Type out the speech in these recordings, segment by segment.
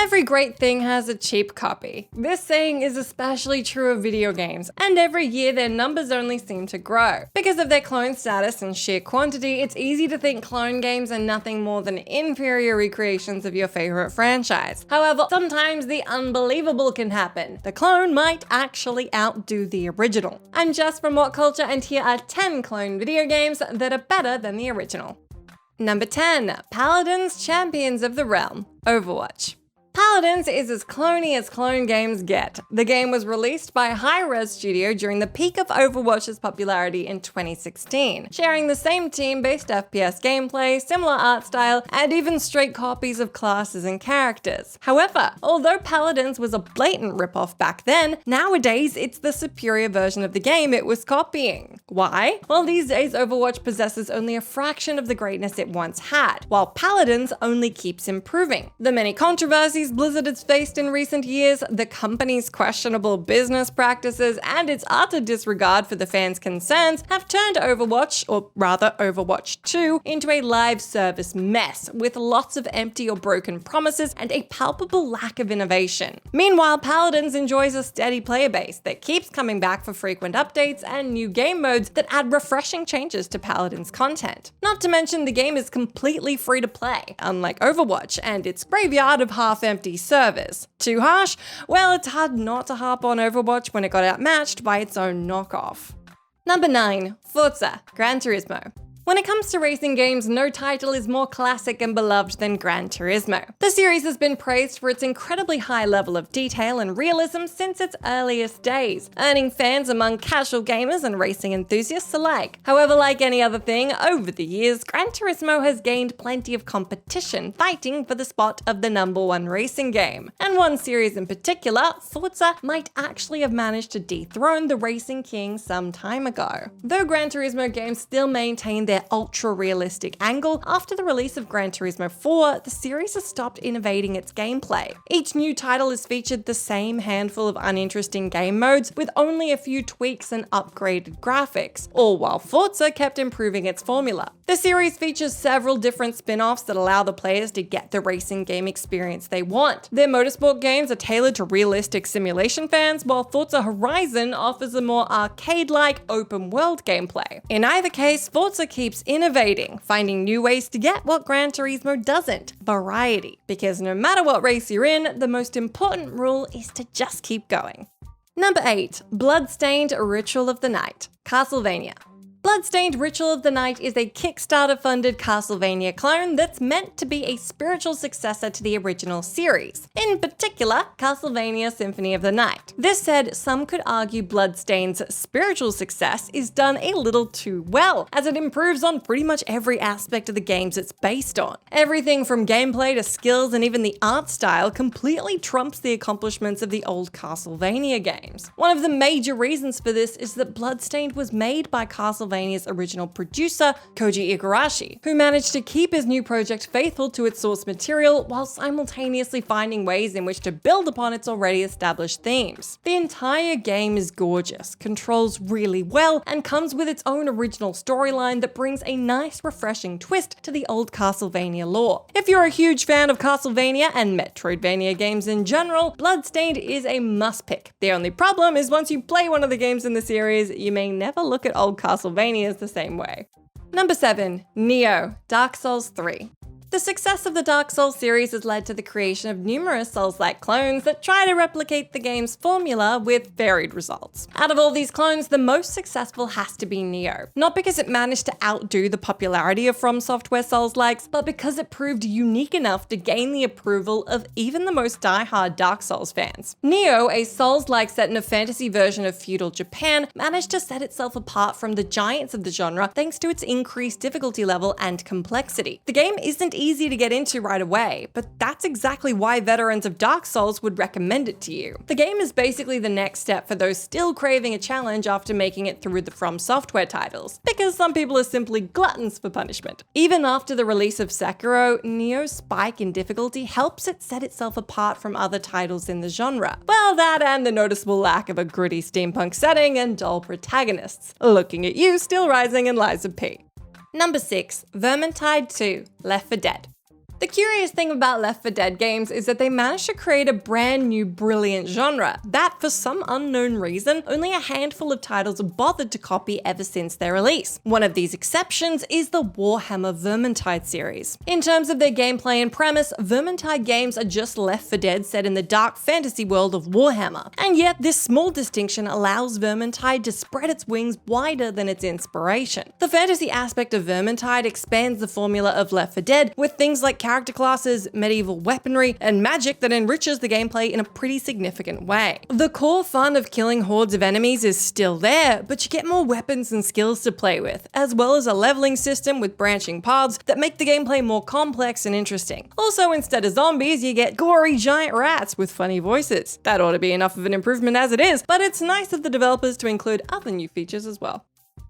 Every great thing has a cheap copy. This saying is especially true of video games, and every year their numbers only seem to grow. Because of their clone status and sheer quantity, it's easy to think clone games are nothing more than inferior recreations of your favorite franchise. However, sometimes the unbelievable can happen. The clone might actually outdo the original. I'm Jess from WhatCulture, and here are 10 clone video games that are better than the original. Number 10. Paladins Champions of the Realm, Overwatch. Paladins is as cloney as clone games get. The game was released by Hi-Rez Studio during the peak of Overwatch's popularity in 2016, sharing the same team-based FPS gameplay, similar art style, and even straight copies of classes and characters. However, although Paladins was a blatant ripoff back then, nowadays it's the superior version of the game it was copying. Why? Well, these days Overwatch possesses only a fraction of the greatness it once had, while Paladins only keeps improving. The many controversies Blizzard has faced in recent years, the company's questionable business practices, and its utter disregard for the fans' concerns have turned Overwatch, or rather Overwatch 2, into a live service mess, with lots of empty or broken promises and a palpable lack of innovation. Meanwhile, Paladins enjoys a steady player base that keeps coming back for frequent updates and new game modes that add refreshing changes to Paladins content. Not to mention the game is completely free to play, unlike Overwatch and its graveyard of half-empty servers. Too harsh? Well, it's hard not to harp on Overwatch when it got outmatched by its own knockoff. Number 9. Forza, Gran Turismo. When it comes to racing games, no title is more classic and beloved than Gran Turismo. The series has been praised for its incredibly high level of detail and realism since its earliest days, earning fans among casual gamers and racing enthusiasts alike. However, like any other thing, over the years, Gran Turismo has gained plenty of competition, fighting for the spot of the #1 racing game. And one series in particular, Forza, might actually have managed to dethrone the Racing King some time ago. Though Gran Turismo games still maintain their ultra-realistic angle, after the release of Gran Turismo 4, the series has stopped innovating its gameplay. Each new title has featured the same handful of uninteresting game modes, with only a few tweaks and upgraded graphics, all while Forza kept improving its formula. The series features several different spin-offs that allow the players to get the racing game experience they want. Their motorsport games are tailored to realistic simulation fans, while Forza Horizon offers a more arcade-like open-world gameplay. In either case, Forza keeps innovating, finding new ways to get what Gran Turismo doesn't: variety. Because no matter what race you're in, the most important rule is to just keep going. Number 8. Bloodstained Ritual of the Night, Castlevania. Bloodstained Ritual of the Night is a Kickstarter-funded Castlevania clone that's meant to be a spiritual successor to the original series, in particular, Castlevania Symphony of the Night. This said, some could argue Bloodstained's spiritual success is done a little too well, as it improves on pretty much every aspect of the games it's based on. Everything from gameplay to skills and even the art style completely trumps the accomplishments of the old Castlevania games. One of the major reasons for this is that Bloodstained was made by Castlevania's original producer, Koji Igarashi, who managed to keep his new project faithful to its source material while simultaneously finding ways in which to build upon its already established themes. The entire game is gorgeous, controls really well, and comes with its own original storyline that brings a nice, refreshing twist to the old Castlevania lore. If you're a huge fan of Castlevania and Metroidvania games in general, Bloodstained is a must-pick. The only problem is once you play one of the games in the series, you may never look at old Castlevania the same way. Number 7. Nioh, Dark Souls 3. The success of the Dark Souls series has led to the creation of numerous Souls-like clones that try to replicate the game's formula with varied results. Out of all these clones, the most successful has to be Nioh. Not because it managed to outdo the popularity of From Software Souls-likes, but because it proved unique enough to gain the approval of even the most die-hard Dark Souls fans. Nioh, a Souls-like set in a fantasy version of feudal Japan, managed to set itself apart from the giants of the genre thanks to its increased difficulty level and complexity. The game isn't easy to get into right away, but that's exactly why veterans of Dark Souls would recommend it to you. The game is basically the next step for those still craving a challenge after making it through the From Software titles, because some people are simply gluttons for punishment. Even after the release of Sekiro, Nioh's spike in difficulty helps it set itself apart from other titles in the genre. Well, that and the noticeable lack of a gritty steampunk setting and dull protagonists. Looking at you, Still Rising and Lies of P. Number 6. Vermintide 2, Left 4 Dead. The curious thing about Left 4 Dead games is that they managed to create a brand new brilliant genre that, for some unknown reason, only a handful of titles have bothered to copy ever since their release. One of these exceptions is the Warhammer Vermintide series. In terms of their gameplay and premise, Vermintide games are just Left 4 Dead set in the dark fantasy world of Warhammer, and yet this small distinction allows Vermintide to spread its wings wider than its inspiration. The fantasy aspect of Vermintide expands the formula of Left 4 Dead with things like character classes, medieval weaponry, and magic that enriches the gameplay in a pretty significant way. The core fun of killing hordes of enemies is still there, but you get more weapons and skills to play with, as well as a leveling system with branching paths that make the gameplay more complex and interesting. Also, instead of zombies, you get gory giant rats with funny voices. That ought to be enough of an improvement as it is, but it's nice of the developers to include other new features as well.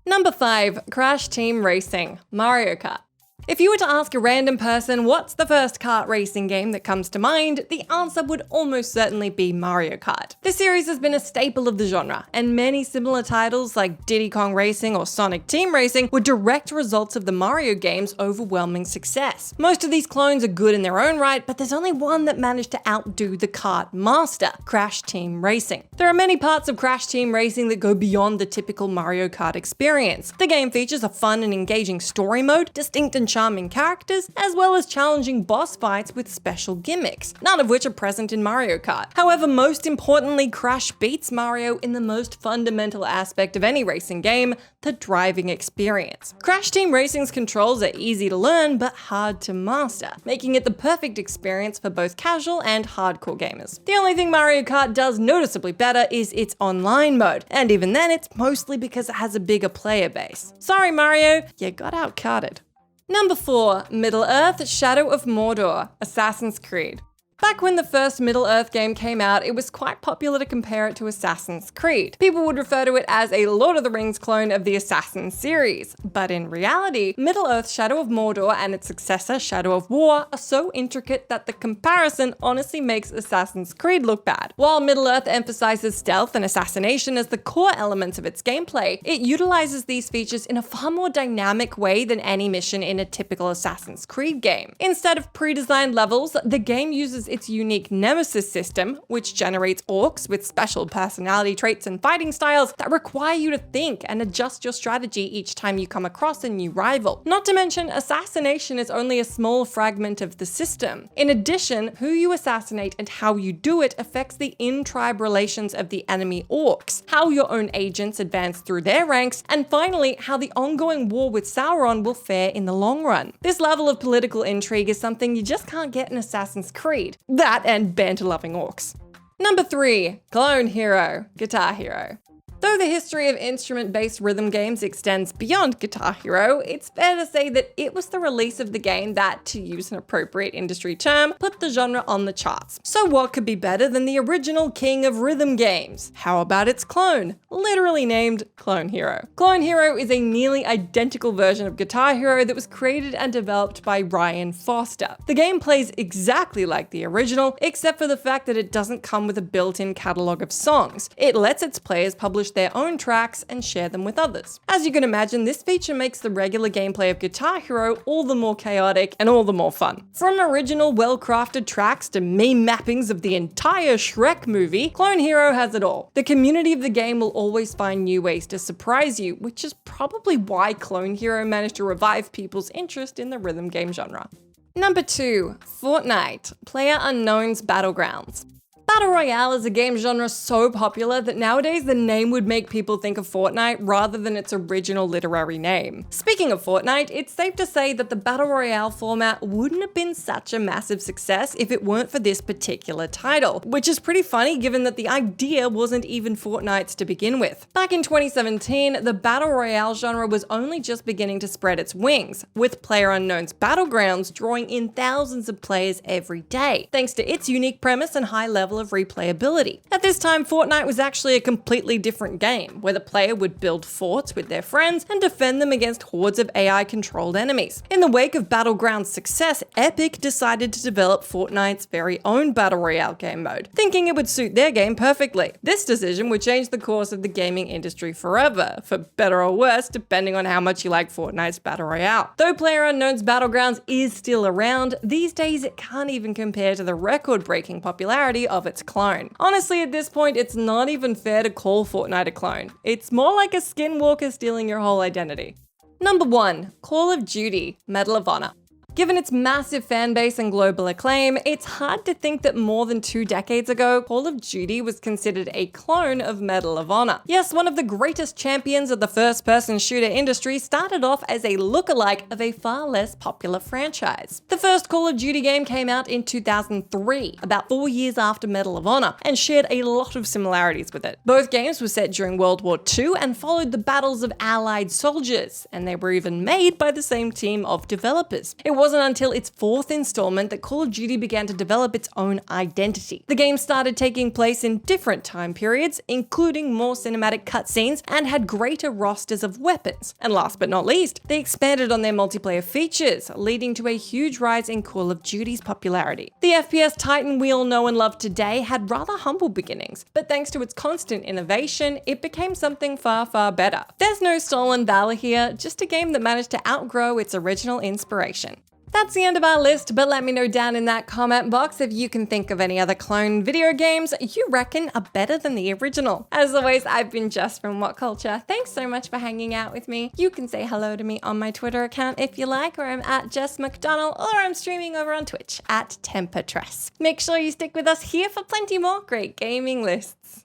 Number 5, Crash Team Racing, Mario Kart. If you were to ask a random person what's the first kart racing game that comes to mind, the answer would almost certainly be Mario Kart. The series has been a staple of the genre, and many similar titles like Diddy Kong Racing or Sonic Team Racing were direct results of the Mario game's overwhelming success. Most of these clones are good in their own right, but there's only one that managed to outdo the kart master, Crash Team Racing. There are many parts of Crash Team Racing that go beyond the typical Mario Kart experience. The game features a fun and engaging story mode, distinct and charming characters, as well as challenging boss fights with special gimmicks, none of which are present in Mario Kart. However, most importantly, Crash beats Mario in the most fundamental aspect of any racing game, the driving experience. Crash Team Racing's controls are easy to learn, but hard to master, making it the perfect experience for both casual and hardcore gamers. The only thing Mario Kart does noticeably better is its online mode, and even then it's mostly because it has a bigger player base. Sorry Mario, you got outkarted. Number 4, Middle-earth: Shadow of Mordor, Assassin's Creed. Back when the first Middle-earth game came out, it was quite popular to compare it to Assassin's Creed. People would refer to it as a Lord of the Rings clone of the Assassin series. But in reality, Middle-earth: Shadow of Mordor and its successor, Shadow of War, are so intricate that the comparison honestly makes Assassin's Creed look bad. While Middle-earth emphasizes stealth and assassination as the core elements of its gameplay, it utilizes these features in a far more dynamic way than any mission in a typical Assassin's Creed game. Instead of pre-designed levels, the game uses its unique Nemesis system, which generates orcs with special personality traits and fighting styles that require you to think and adjust your strategy each time you come across a new rival. Not to mention, assassination is only a small fragment of the system. In addition, who you assassinate and how you do it affects the in-tribe relations of the enemy orcs, how your own agents advance through their ranks, and finally, how the ongoing war with Sauron will fare in the long run. This level of political intrigue is something you just can't get in Assassin's Creed. That and banter-loving orcs. Number 3, Clone Hero, Guitar Hero. Though the history of instrument-based rhythm games extends beyond Guitar Hero, it's fair to say that it was the release of the game that, to use an appropriate industry term, put the genre on the charts. So what could be better than the original king of rhythm games? How about its clone, literally named Clone Hero? Clone Hero is a nearly identical version of Guitar Hero that was created and developed by Ryan Foster. The game plays exactly like the original, except for the fact that it doesn't come with a built-in catalog of songs. It lets its players publish their own tracks and share them with others. As you can imagine, this feature makes the regular gameplay of Guitar Hero all the more chaotic and all the more fun. From original well-crafted tracks to meme mappings of the entire Shrek movie, Clone Hero has it all. The community of the game will always find new ways to surprise you, which is probably why Clone Hero managed to revive people's interest in the rhythm game genre. Number 2, Fortnite, PlayerUnknown's Battlegrounds. Battle Royale is a game genre so popular that nowadays the name would make people think of Fortnite rather than its original literary name. Speaking of Fortnite, it's safe to say that the Battle Royale format wouldn't have been such a massive success if it weren't for this particular title, which is pretty funny given that the idea wasn't even Fortnite's to begin with. Back in 2017, the Battle Royale genre was only just beginning to spread its wings, with PlayerUnknown's Battlegrounds drawing in thousands of players every day, thanks to its unique premise and high level of replayability. At this time, Fortnite was actually a completely different game, where the player would build forts with their friends and defend them against hordes of AI-controlled enemies. In the wake of Battlegrounds' success, Epic decided to develop Fortnite's very own Battle Royale game mode, thinking it would suit their game perfectly. This decision would change the course of the gaming industry forever, for better or worse, depending on how much you like Fortnite's Battle Royale. Though PlayerUnknown's Battlegrounds is still around, these days it can't even compare to the record-breaking popularity of its clone. Honestly, at this point, it's not even fair to call Fortnite a clone. It's more like a skinwalker stealing your whole identity. Number 1. Call of Duty: Medal of Honor. Given its massive fan base and global acclaim, it's hard to think that more than 2 decades ago, Call of Duty was considered a clone of Medal of Honor. Yes, one of the greatest champions of the first-person shooter industry started off as a lookalike of a far less popular franchise. The first Call of Duty game came out in 2003, about 4 years after Medal of Honor, and shared a lot of similarities with it. Both games were set during World War II and followed the battles of Allied soldiers, and they were even made by the same team of developers. It wasn't until its 4th installment that Call of Duty began to develop its own identity. The game started taking place in different time periods, including more cinematic cutscenes, and had greater rosters of weapons. And last but not least, they expanded on their multiplayer features, leading to a huge rise in Call of Duty's popularity. The FPS titan we all know and love today had rather humble beginnings, but thanks to its constant innovation, it became something far, far better. There's no stolen valor here, just a game that managed to outgrow its original inspiration. That's the end of our list, but let me know down in that comment box if you can think of any other clone video games you reckon are better than the original. As always, I've been Jess from WhatCulture. Thanks so much for hanging out with me. You can say hello to me on my Twitter account if you like, where I'm at Jess McDonald, or I'm streaming over on Twitch at Tempertress. Make sure you stick with us here for plenty more great gaming lists.